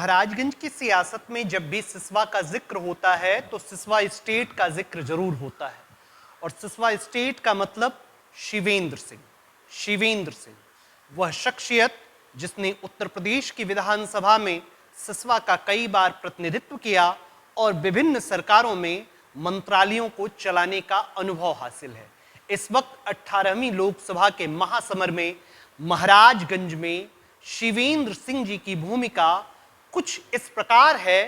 महाराजगंज की सियासत में जब भी सिसवा का जिक्र होता है तो सिसवा स्टेट का जिक्र जरूर होता है। और सिसवा स्टेट का मतलब शिवेंद्र सिंह। शिवेंद्र सिंह वह शख्सियत जिसने उत्तर प्रदेश की विधानसभा में सिसवा का कई बार प्रतिनिधित्व किया और विभिन्न सरकारों में मंत्रालयों को चलाने का अनुभव हासिल है। इस वक्त 18वीं लोकसभा के महासमर में महाराजगंज में शिवेंद्र सिंह जी की भूमिका कुछ इस प्रकार है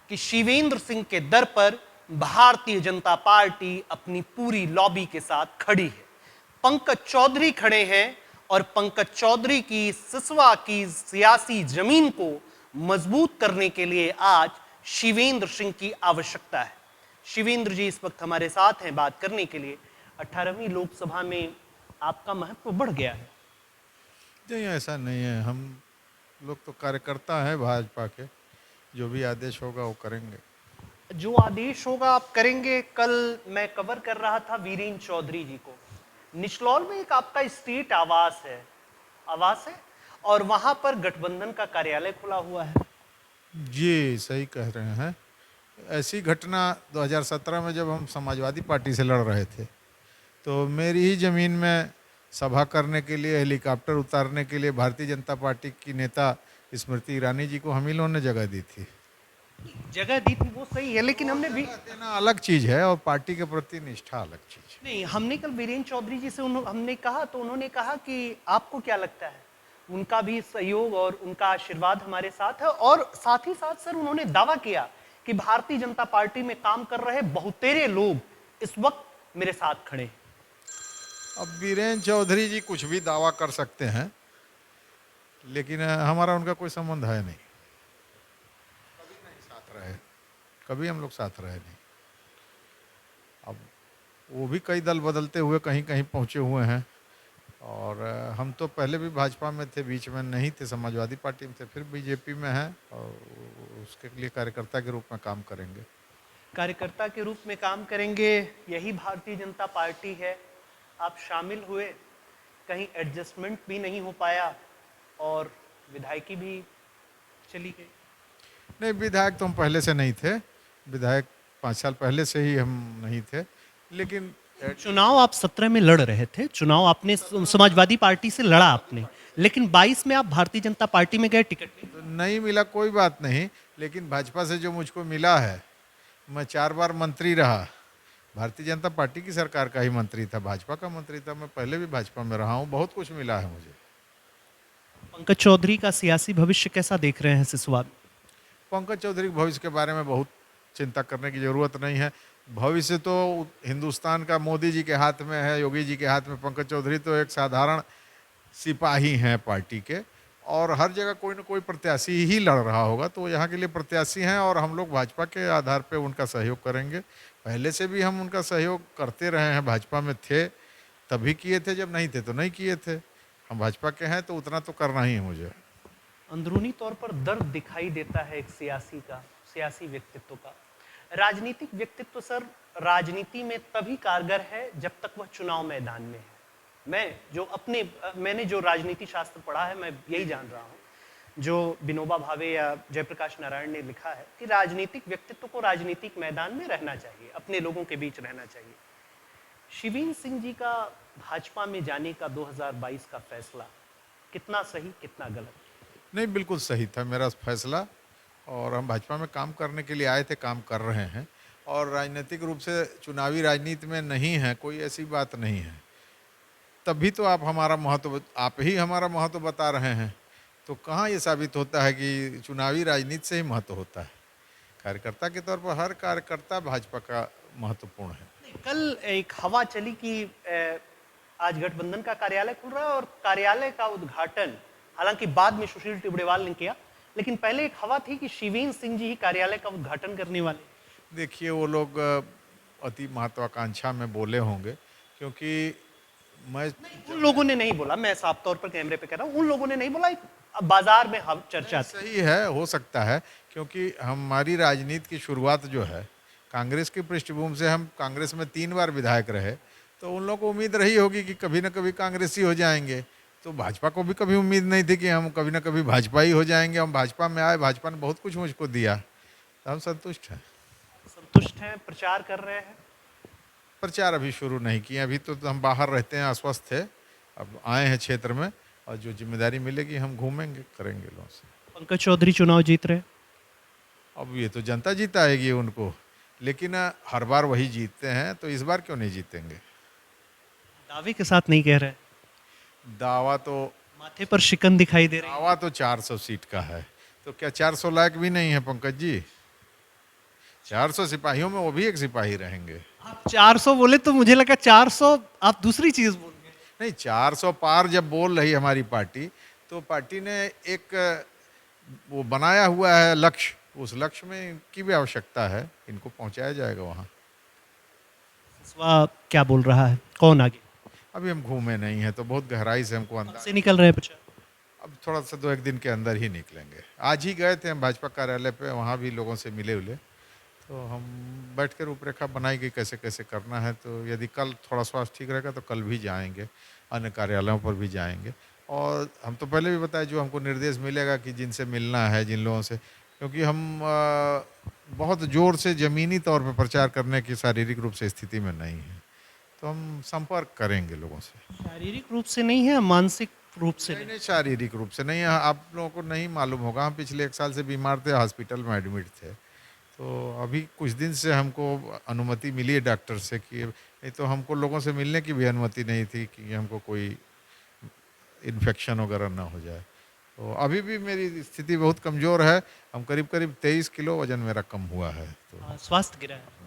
कि शिवेंद्र सिंह के दर पर भारतीय जनता पार्टी अपनी पूरी लॉबी के साथ खड़ी है। पंकज चौधरी खड़े हैं और पंकज चौधरी की सिसवा की सियासी जमीन को मजबूत करने के लिए आज शिवेंद्र सिंह की आवश्यकता है। शिवेंद्र जी इस वक्त हमारे साथ हैं बात करने के लिए। 18वीं लोकसभा में आपका महत्व बढ़ गया है। नहीं, ऐसा नहीं है। हम लोग तो कार्यकर्ता हैं भाजपा के, जो भी आदेश होगा वो करेंगे। जो आदेश होगा आप करेंगे। कल मैं कवर कर रहा था वीरेंद्र चौधरी जी को। निचलौल में एक आपका स्टेट आवास है और वहां पर गठबंधन का कार्यालय खुला हुआ है। जी सही कह रहे हैं। ऐसी घटना 2017 में जब हम समाजवादी पार्टी से लड़ रहे थे तो मेरी ही ज़मीन में सभा करने के लिए, हेलीकॉप्टर उतारने के लिए भारतीय जनता पार्टी की नेता स्मृति ईरानी जी को हम ही लोगों ने जगह दी थी। जगह दी थी वो सही है, लेकिन हमने भी देना अलग चीज़ है और पार्टी के प्रति निष्ठा अलग चीज़ है। नहीं, हमने कल वीरेंद्र चौधरी जी से हमने कहा तो उन्होंने कहा कि आपको क्या लगता है, उनका भी सहयोग और उनका आशीर्वाद हमारे साथ है। और साथ ही साथ सर उन्होंने दावा किया कि भारतीय जनता पार्टी में काम कर रहे बहुतेरे लोग इस वक्त मेरे साथ खड़े हैं। अब वीरेंद्र चौधरी जी कुछ भी दावा कर सकते हैं, लेकिन हमारा उनका कोई संबंध है नहीं। कभी नहीं साथ रहे, कभी हम लोग साथ रहे नहीं। अब वो भी कई दल बदलते हुए कहीं कहीं पहुंचे हुए हैं और हम तो पहले भी भाजपा में थे, बीच में नहीं थे, समाजवादी पार्टी में थे, फिर बीजेपी में हैं और उसके लिए कार्यकर्ता के रूप में काम करेंगे। कार्यकर्ता के रूप में काम करेंगे, यही भारतीय जनता पार्टी है। आप शामिल हुए, कहीं एडजस्टमेंट भी नहीं हो पाया और विधायकी भी चली गई। नहीं, विधायक तो हम पहले से नहीं थे, विधायक 5 साल पहले से ही हम नहीं थे। लेकिन चुनाव आप 17 में लड़ रहे थे, चुनाव आपने समाजवादी पार्टी से लड़ा आपने, लेकिन 22 में आप भारतीय जनता पार्टी में गए, टिकट नहीं मिला, कोई बात नहीं। लेकिन भाजपा से जो मुझको मिला है, मैं 4 बार मंत्री रहा, भारतीय जनता पार्टी की सरकार का ही मंत्री था, भाजपा का मंत्री था। मैं पहले भी भाजपा में रहा हूँ, बहुत कुछ मिला है मुझे। पंकज चौधरी का सियासी भविष्य कैसा देख रहे हैं सिसवा? पंकज चौधरी के भविष्य के बारे में बहुत चिंता करने की ज़रूरत नहीं है। भविष्य तो हिंदुस्तान का मोदी जी के हाथ में है, योगी जी के हाथ में। पंकज चौधरी तो एक साधारण सिपाही हैं पार्टी के, और हर जगह कोई ना कोई प्रत्याशी ही लड़ रहा होगा, तो यहाँ के लिए प्रत्याशी हैं और हम लोग भाजपा के आधार पे उनका सहयोग करेंगे। पहले से भी हम उनका सहयोग करते रहे हैं। भाजपा में थे तभी किए थे, जब नहीं थे तो नहीं किए थे। हम भाजपा के हैं तो उतना तो करना ही है मुझे। अंदरूनी तौर पर दर्द दिखाई देता है एक सियासी व्यक्तित्व का। राजनीतिक व्यक्तित्व सर राजनीति में तभी कारगर है जब तक वह चुनाव मैदान में है। मैंने जो राजनीति शास्त्र पढ़ा है, मैं यही जान रहा हूँ, जो विनोबा भावे या जयप्रकाश नारायण ने लिखा है कि राजनीतिक व्यक्तित्व को राजनीतिक मैदान में रहना चाहिए, अपने लोगों के बीच रहना चाहिए। शिवेंद्र सिंह जी का भाजपा में जाने का 2022 का फैसला कितना सही, कितना गलत? नहीं, बिल्कुल सही था मेरा फैसला, और हम भाजपा में काम करने के लिए आए थे, काम कर रहे हैं। और राजनीतिक रूप से चुनावी राजनीति में नहीं है, कोई ऐसी बात नहीं है। तभी तो आप ही हमारा महत्व बता रहे हैं। तो कहाँ ये साबित होता है कि चुनावी राजनीति से ही महत्व होता है? कार्यकर्ता के तौर पर हर कार्यकर्ता भाजपा का महत्वपूर्ण है। कल एक हवा चली कि आज गठबंधन का कार्यालय खुल रहा है और कार्यालय का उद्घाटन हालांकि बाद में सुशील टिबड़ेवाल ने किया, लेकिन पहले एक हवा थी कि शिवेंद्र सिंह जी ही कार्यालय का उद्घाटन करने वाले। देखिए, वो लोग अति महत्वाकांक्षा में बोले होंगे, क्योंकि उन लोगों ने नहीं बोला, मैं साफ तौर पर कैमरे पे कह रहा हूँ, उन लोगों ने नहीं बोला, बाजार में चर्चा थी। सही है, हो सकता है, क्योंकि हमारी राजनीति की शुरुआत जो है कांग्रेस की पृष्ठभूमि से, हम कांग्रेस में 3 बार विधायक रहे, तो उन लोगों को उम्मीद रही होगी कि कभी ना कभी कांग्रेसी हो जाएंगे। तो भाजपा को भी कभी उम्मीद नहीं थी कि हम कभी ना कभी भाजपा ही हो जाएंगे। हम भाजपा में आए, भाजपा ने बहुत कुछ मुझको दिया, तो हम संतुष्ट हैं। संतुष्ट हैं, प्रचार कर रहे हैं? प्रचार अभी शुरू नहीं किए, अभी तो हम बाहर रहते हैं, अस्वस्थ थे, अब आए हैं क्षेत्र में, और जो जिम्मेदारी मिलेगी हम घूमेंगे, करेंगे लोगों से। पंकज चौधरी चुनाव जीत रहे हैं? अब ये तो जनता जिताएगी उनको, लेकिन हर बार वही जीतते हैं, तो इस बार क्यों नहीं जीतेंगे? दावे के साथ नहीं कह रहे हैं, दावा तो माथे पर शिकन दिखाई दे रही है। दावा तो 400 सीट का है, तो क्या 400 लायक भी नहीं है पंकज जी? 400 सिपाहियों में वो भी एक सिपाही रहेंगे। आप 400 बोले तो मुझे लगा 400 आप दूसरी चीज बोल गए। नहीं, 400 पार जब बोल रही हमारी पार्टी, तो पार्टी ने एक वो बनाया हुआ है लक्ष्य, उस लक्ष्य में इनकी भी आवश्यकता है, इनको पहुंचाया जाएगा वहाँ। सिसवा क्या बोल रहा है, कौन आगे? अभी हम घूमे नहीं हैं, तो बहुत गहराई से हमको कब अंदाज, से निकल रहे हैं प्रचार? अब थोड़ा सा 2-1 दिन के अंदर ही निकलेंगे। आज ही गए थे हम भाजपा कार्यालय पे, वहाँ भी लोगों से मिले उले, तो हम बैठ कर रूपरेखा बनाई गई कैसे कैसे करना है। तो यदि कल थोड़ा स्वास्थ्य ठीक रहेगा तो कल भी जाएंगे, अन्य कार्यालयों पर भी जाएंगे। और हम तो पहले भी बताए, जो हमको निर्देश मिलेगा कि जिनसे मिलना है, जिन लोगों से, क्योंकि हम बहुत ज़ोर से ज़मीनी तौर पर प्रचार करने की शारीरिक रूप से स्थिति में नहीं है, तो हम संपर्क करेंगे लोगों से। शारीरिक रूप से नहीं है, मानसिक रूप से नहीं नहीं। नहीं, शारीरिक रूप से नहीं है। आप लोगों को नहीं मालूम होगा, हम पिछले 1 साल से बीमार थे, हॉस्पिटल में एडमिट थे, तो अभी कुछ दिन से हमको अनुमति मिली है डॉक्टर से कि, नहीं तो हमको लोगों से मिलने की भी अनुमति नहीं थी कि हमको कोई इन्फेक्शन वगैरह ना हो जाए। तो अभी भी मेरी स्थिति बहुत कमज़ोर है, हम करीब करीब 23 किलो वजन मेरा कम हुआ है, तो स्वास्थ्य गिरा है।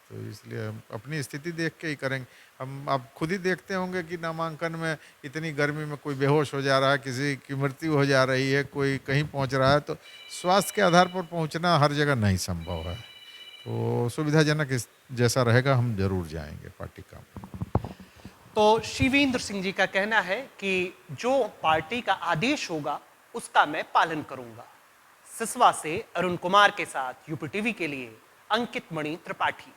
तो इसलिए हम अपनी स्थिति देख के ही करेंगे। हम आप खुद ही देखते होंगे कि नामांकन में इतनी गर्मी में कोई बेहोश हो जा रहा है, किसी की मृत्यु हो जा रही है, कोई कहीं पहुंच रहा है, तो स्वास्थ्य के आधार पर पहुंचना हर जगह नहीं संभव है। तो सुविधाजनक जैसा रहेगा हम जरूर जाएंगे पार्टी का। तो शिवेंद्र सिंह जी का कहना है कि जो पार्टी का आदेश होगा उसका मैं पालन करूंगा। सिसवा से अरुण कुमार के साथ यूपी टीवी के लिए अंकित मणि त्रिपाठी।